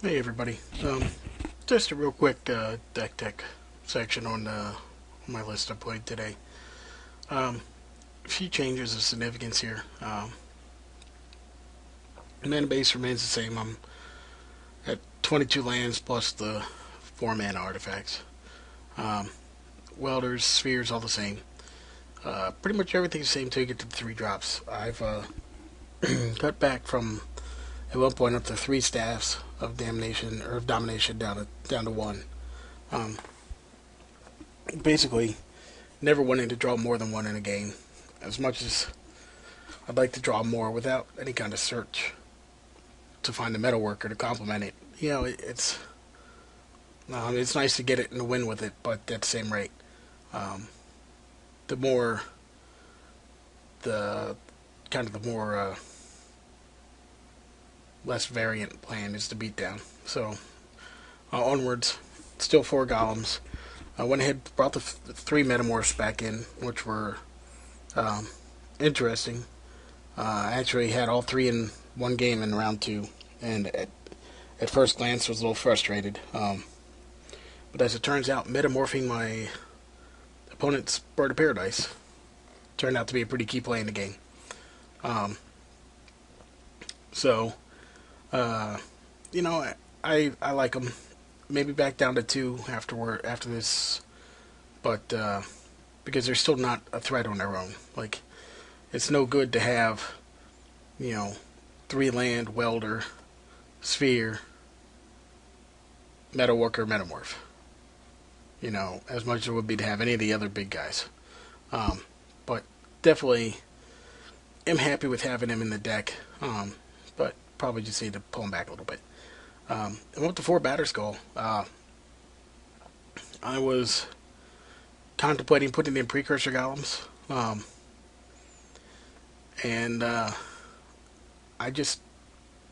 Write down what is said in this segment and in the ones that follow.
Hey everybody. Just a real quick deck tech section on my list I played today. A few changes of significance here. Mana base remains the same. I'm at 22 lands plus the 4 mana artifacts. Um, Welders, spheres, all the same. Pretty much everything's the same until you get to the 3 drops. I've cut back from at one point up to 3 staffs of damnation or of domination down to 1. Um, Basically, never wanting to draw more than 1 in a game. As much as I'd like to draw more without any kind of search to find a metalworker to complement it. It's nice to get it and win with it, but at the same rate, um, the more the the more less variant plan is the beatdown. So onwards, still 4 golems. I went ahead and brought the 3 metamorphs back in, which were um, interesting. I actually had all 3 in one game in round 2, and at first glance was a little frustrated. But as it turns out, metamorphing my opponent's Bird of Paradise turned out to be a pretty key play in the game. Um, so, uh, I like them. Maybe back down to 2 after this, but because they're still not a threat on their own. Like, it's no good to have, you know, 3 land, welder, sphere, metalworker, metamorph. As much as it would be to have any of the other big guys. But definitely am happy with having him in the deck. But probably just need to pull him back a little bit. I went to 4 Batter Skull. I was contemplating putting in precursor golems. And I just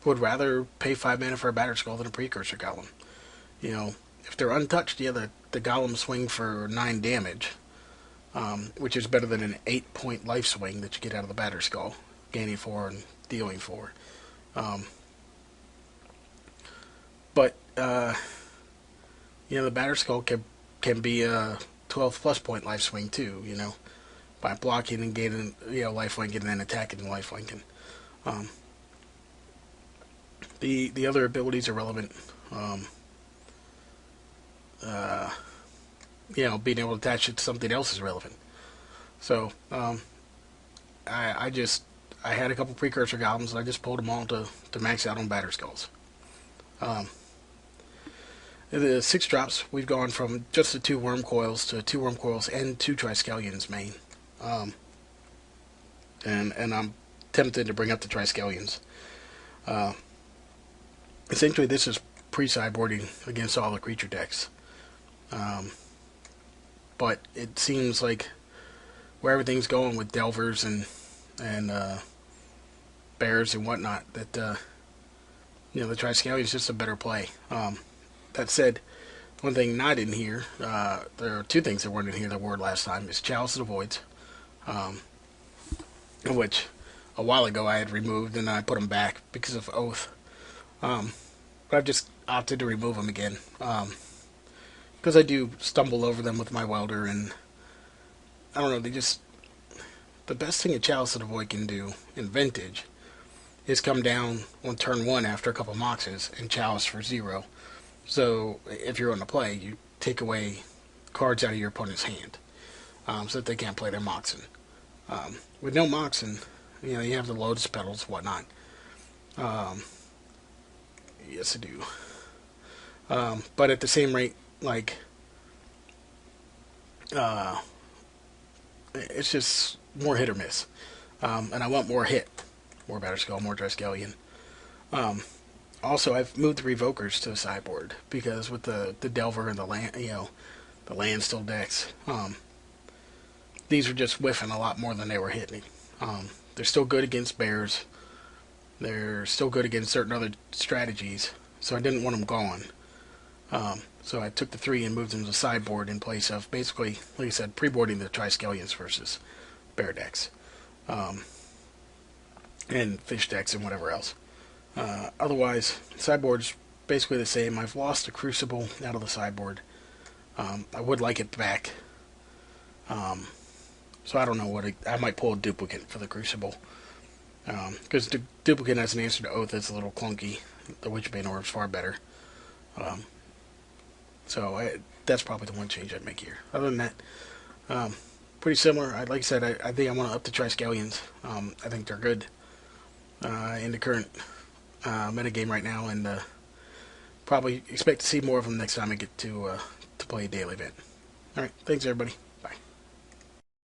would rather pay 5 mana for a Batter Skull than a precursor golem. If they're untouched, yeah, the golems swing for 9 damage, which is better than an 8-point life swing that you get out of the Batter Skull, gaining 4 and dealing 4. Um, but the Batter Skull can be a 12 plus point life swing too. By blocking and gaining life link and then attacking and life linking. Um, the other abilities are relevant. Uh, Being able to attach it to something else is relevant. So I had a couple precursor golems and I just pulled them all to max out on Batter Skulls. Um, the 6 drops, we've gone from just the 2 worm coils to 2 worm coils and 2 Triskelions main. Um, and I'm tempted to bring up the Triskelions. Uh, Essentially, this is pre-sideboarding against all the creature decks. But it seems like where everything's going with Delvers and Bears and whatnot, that the Triskelion is just a better play. That said, one thing not in here, there are 2 things that weren't in here that were last time, is Chalice of the Voids, which a while ago I had removed and I put them back because of Oath. But I've just opted to remove them again. Because I do stumble over them with my welder, and I don't know, the best thing a Chalice of the Void can do in Vintage is come down on turn 1 after a couple moxes and Chalice for 0. So if you're on the play, you take away cards out of your opponent's hand, so that they can't play their moxen. With no moxen, you have the Lotus Petals, whatnot. Yes, I do. But at the same rate, like, it's just more hit or miss. And I want more hit. More Batter Skull, more Triskelion. Also, I've moved the Revokers to the sideboard because with the Delver and the land, the land still decks, these are just whiffing a lot more than they were hitting. They're still good against bears. They're still good against certain other strategies, so I didn't want them gone. So I took the 3 and moved them to the sideboard in place of basically, like I said, pre-boarding the Triskelions versus bear decks. And fish decks and whatever else. Otherwise, sideboard's basically the same. I've lost a Crucible out of the sideboard. I would like it back. So I don't know I might pull a duplicate for the Crucible. Because the duplicate as an answer to Oath is a little clunky. The Witchbane Orb is far better. Um, that's probably the one change I'd make here. Other than that, pretty similar. Like I said, I think I want to up the Triskelions. I think they're good in the current metagame right now, and probably expect to see more of them next time I get to play a daily event. All right, thanks everybody.